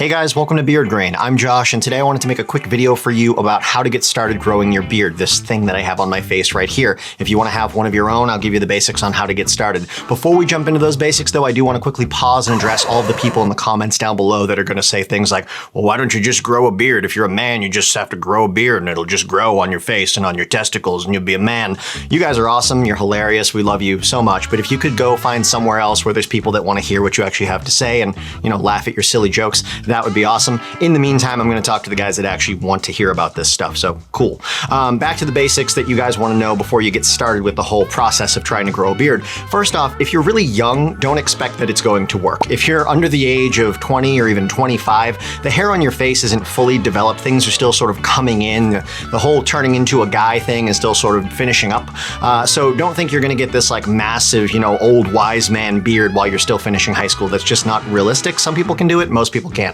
Hey guys, welcome to Beard Grain. I'm Josh, and today I wanted to make a quick video for you about how to get started growing your beard, this thing that I have on my face right here. If you want to have one of your own, I'll give you the basics on how to get started. Before we jump into those basics though, I do want to quickly pause and address all of the people in the comments down below that are going to say things like, well, why don't you just grow a beard? If you're a man, you just have to grow a beard and it'll just grow on your face and on your testicles and you'll be a man. You guys are awesome, you're hilarious, we love you so much, but if you could go find somewhere else where there's people that want to hear what you actually have to say and, laugh at your silly jokes, that would be awesome. In the meantime, I'm going to talk to the guys that actually want to hear about this stuff, so cool. Back to the basics that you guys want to know before you get started with the whole process of trying to grow a beard. First off, if you're really young, don't expect that it's going to work. If you're under the age of 20 or even 25, the hair on your face isn't fully developed. Things are still sort of coming in. The whole turning into a guy thing is still sort of finishing up. So don't think you're going to get this like massive, old wise man beard while you're still finishing high school. That's just not realistic. Some people can do it, most people can't.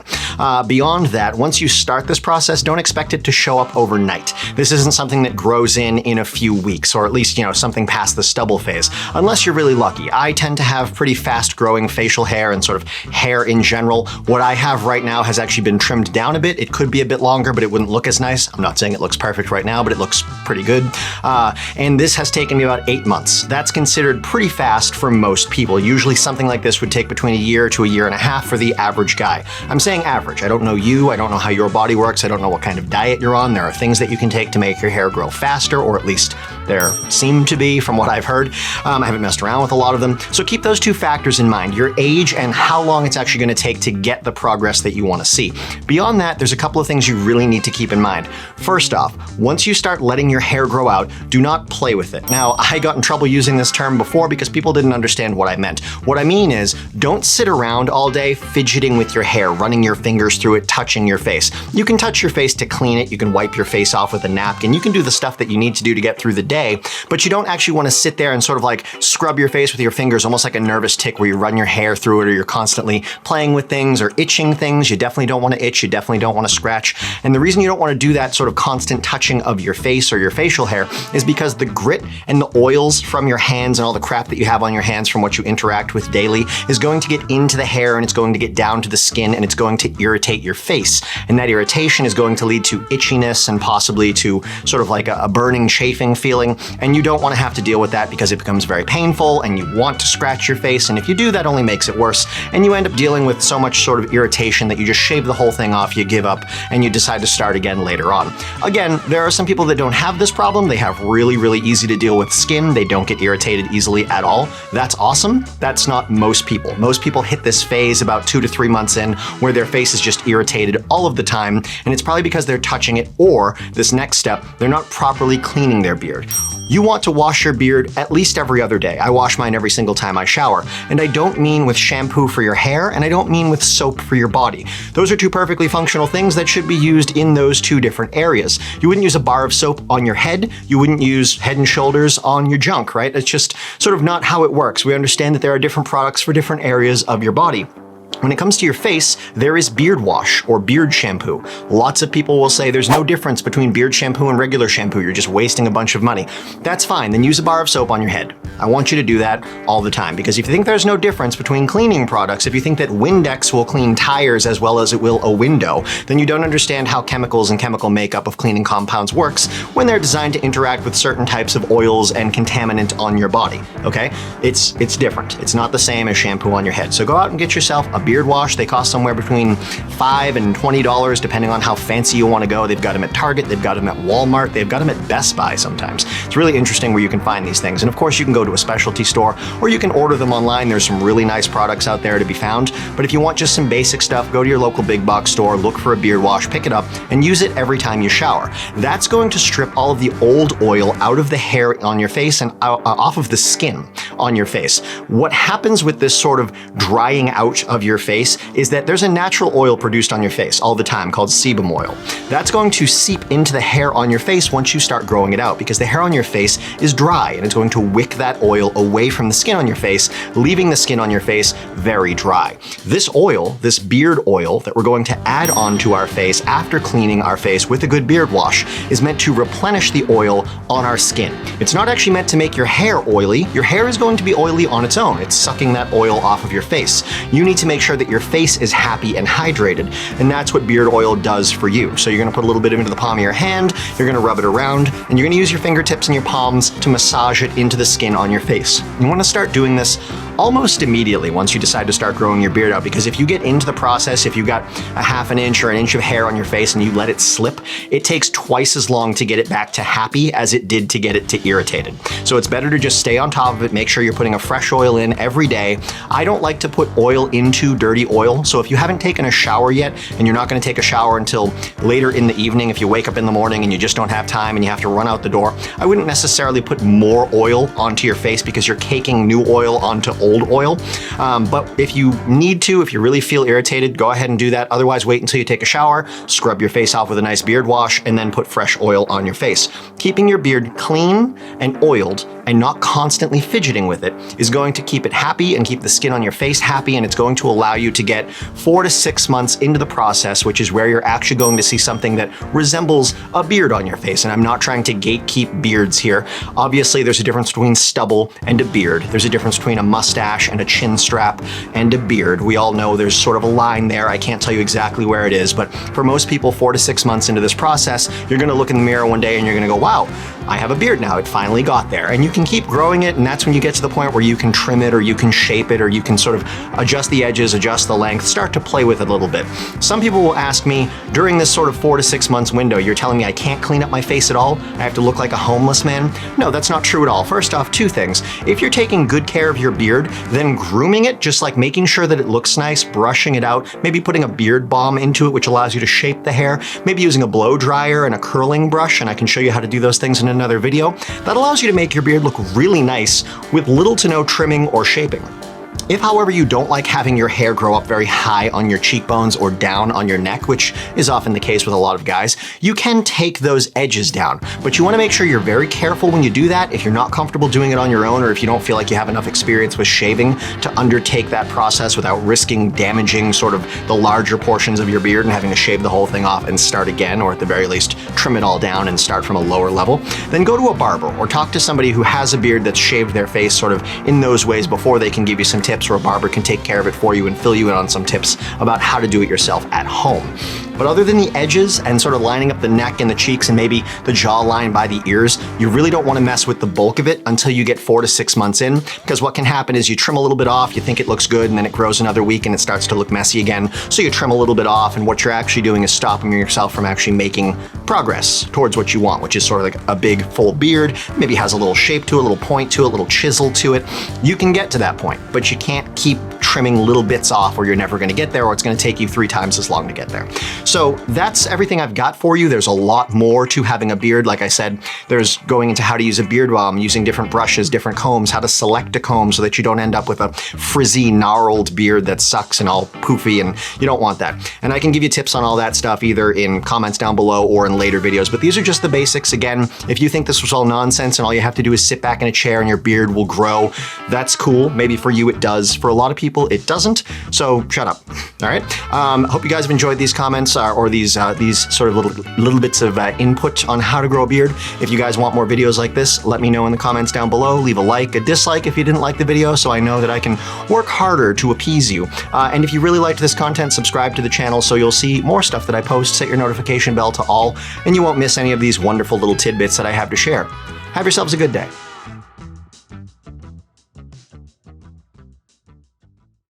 Beyond that, once you start this process, don't expect it to show up overnight. This isn't something that grows in a few weeks, or at least, something past the stubble phase, unless you're really lucky. I tend to have pretty fast growing facial hair and sort of hair in general. What I have right now has actually been trimmed down a bit. It could be a bit longer, but it wouldn't look as nice. I'm not saying it looks perfect right now, but it looks pretty good. And this has taken me about 8 months. That's considered pretty fast for most people. Usually something like this would take between a year to a year and a half for the average guy. I'm saying average. I don't know you, I don't know how your body works, I don't know what kind of diet you're on. There are things that you can take to make your hair grow faster, or at least there seem to be from what I've heard. I haven't messed around with a lot of them. So keep those two factors in mind, your age and how long it's actually going to take to get the progress that you want to see. Beyond that, there's a couple of things you really need to keep in mind. First off, once you start letting your hair grow out, do not play with it. Now, I got in trouble using this term before because people didn't understand what I meant. What I mean is, don't sit around all day fidgeting with your hair, running your fingers through it, touching your face. You can touch your face to clean it, you can wipe your face off with a napkin, you can do the stuff that you need to do to get through the day, but you don't actually want to sit there and sort of like scrub your face with your fingers, almost like a nervous tick where you run your hair through it, or you're constantly playing with things or itching things. You definitely don't want to itch, you definitely don't want to scratch. And the reason you don't want to do that sort of constant touching of your face or your facial hair is because the grit and the oils from your hands and all the crap that you have on your hands from what you interact with daily is going to get into the hair, and it's going to get down to the skin, and it's going to irritate your face. And that irritation is going to lead to itchiness and possibly to sort of like a burning, chafing feeling. And you don't want to have to deal with that because it becomes very painful and you want to scratch your face. And if you do, that only makes it worse. And you end up dealing with so much sort of irritation that you just shave the whole thing off, you give up, and you decide to start again later on. Again, there are some people that don't have this problem. They have really, really easy to deal with skin. They don't get irritated easily at all. That's awesome. That's not most people. Most people hit this phase about 2 to 3 months in where their face is just irritated all of the time, and it's probably because they're touching it, or this next step, they're not properly cleaning their beard. You want to wash your beard at least every other day. I wash mine every single time I shower. And I don't mean with shampoo for your hair, and I don't mean with soap for your body. Those are two perfectly functional things that should be used in those two different areas. You wouldn't use a bar of soap on your head. You wouldn't use Head & Shoulders on your junk, right? It's just sort of not how it works. We understand that there are different products for different areas of your body. When it comes to your face, there is beard wash or beard shampoo. Lots of people will say there's no difference between beard shampoo and regular shampoo. You're just wasting a bunch of money. That's fine. Then use a bar of soap on your head. I want you to do that all the time, because if you think there's no difference between cleaning products, if you think that Windex will clean tires as well as it will a window, then you don't understand how chemicals and chemical makeup of cleaning compounds works when they're designed to interact with certain types of oils and contaminant on your body, okay? It's different. It's not the same as shampoo on your head. So go out and get yourself a beard wash. They cost somewhere between $5 and $20 depending on how fancy you want to go. They've got them at Target, they've got them at Walmart, they've got them at Best Buy sometimes. It's really interesting where you can find these things. And of course you can go to a specialty store, or you can order them online. There's some really nice products out there to be found. But if you want just some basic stuff, go to your local big box store, look for a beard wash, pick it up, and use it every time you shower. That's going to strip all of the old oil out of the hair on your face and off of the skin on your face. What happens with this sort of drying out of your face is that there's a natural oil produced on your face all the time called sebum oil. That's going to seep into the hair on your face once you start growing it out, because the hair on your face is dry and it's going to wick that oil away from the skin on your face, leaving the skin on your face very dry. This oil, this beard oil that we're going to add onto our face after cleaning our face with a good beard wash, is meant to replenish the oil on our skin. It's not actually meant to make your hair oily. Your hair is going to be oily on its own. It's sucking that oil off of your face. You need to make make sure that your face is happy and hydrated, and that's what beard oil does for you. So you're gonna put a little bit into the palm of your hand, you're gonna rub it around, and you're gonna use your fingertips and your palms to massage it into the skin on your face. You wanna start doing this almost immediately once you decide to start growing your beard out, because if you get into the process, if you've got a half an inch or an inch of hair on your face and you let it slip, it takes twice as long to get it back to happy as it did to get it to irritated. So it's better to just stay on top of it, make sure you're putting a fresh oil in every day. I don't like to put oil into dirty oil, so if you haven't taken a shower yet, and you're not gonna take a shower until later in the evening, if you wake up in the morning and you just don't have time and you have to run out the door, I wouldn't necessarily put more oil onto your face because you're caking new oil onto old oil. But if you need to, if you really feel irritated, go ahead and do that. Otherwise, wait until you take a shower, scrub your face off with a nice beard wash, and then put fresh oil on your face. Keeping your beard clean and oiled and not constantly fidgeting with it is going to keep it happy and keep the skin on your face happy, and it's going to allow you to get 4 to 6 months into the process, which is where you're actually going to see something that resembles a beard on your face. And I'm not trying to gatekeep beards here. Obviously, there's a difference between stubble and a beard. There's a difference between a mustache and a chin strap and a beard. We all know there's sort of a line there. I can't tell you exactly where it is, but for most people, 4 to 6 months into this process, you're gonna look in the mirror one day and you're gonna go, wow, I have a beard now. It finally got there. And you can keep growing it, and that's when you get to the point where you can trim it, or you can shape it, or you can sort of adjust the edges, adjust the length, start to play with it a little bit. Some people will ask me, during this sort of 4 to 6 months window, you're telling me I can't clean up my face at all? I have to look like a homeless man? No, that's not true at all. First off, 2 things. If you're taking good care of your beard, then grooming it, just like making sure that it looks nice, brushing it out, maybe putting a beard balm into it, which allows you to shape the hair, maybe using a blow dryer and a curling brush, and I can show you how to do those things in another video. That allows you to make your beard look really nice with little to no trimming or shaping. If, however, you don't like having your hair grow up very high on your cheekbones or down on your neck, which is often the case with a lot of guys, you can take those edges down. But you want to make sure you're very careful when you do that. If you're not comfortable doing it on your own, or if you don't feel like you have enough experience with shaving to undertake that process without risking damaging sort of the larger portions of your beard and having to shave the whole thing off and start again, or at the very least trim it all down and start from a lower level, then go to a barber or talk to somebody who has a beard that's shaved their face sort of in those ways before they can give you some tips, or a barber can take care of it for you and fill you in on some tips about how to do it yourself at home. But other than the edges and sort of lining up the neck and the cheeks and maybe the jawline by the ears, you really don't want to mess with the bulk of it until you get 4 to 6 months in, because what can happen is you trim a little bit off, you think it looks good, and then it grows another week and it starts to look messy again. So you trim a little bit off, and what you're actually doing is stopping yourself from actually making progress towards what you want, which is sort of like a big full beard, maybe has a little shape to it, a little point to it, a little chisel to it. You can get to that point, but you can't keep trimming little bits off, or you're never going to get there, or it's going to take you 3 times as long to get there. So that's everything I've got for you. There's a lot more to having a beard. Like I said, there's going into how to use a beard balm, using different brushes, different combs, how to select a comb so that you don't end up with a frizzy, gnarled beard that sucks and all poofy, and you don't want that. And I can give you tips on all that stuff either in comments down below or in later videos, but these are just the basics. Again, if you think this was all nonsense and all you have to do is sit back in a chair and your beard will grow, that's cool. Maybe for you it does. For a lot of people, it doesn't. So shut up. All right. Hope you guys have enjoyed these comments or these sort of little bits of input on how to grow a beard. If you guys want more videos like this, let me know in the comments down below. Leave a like, a dislike if you didn't like the video, so I know that I can work harder to appease you. And if you really liked this content, subscribe to the channel so you'll see more stuff that I post. Set your notification bell to all, and you won't miss any of these wonderful little tidbits that I have to share. Have yourselves a good day.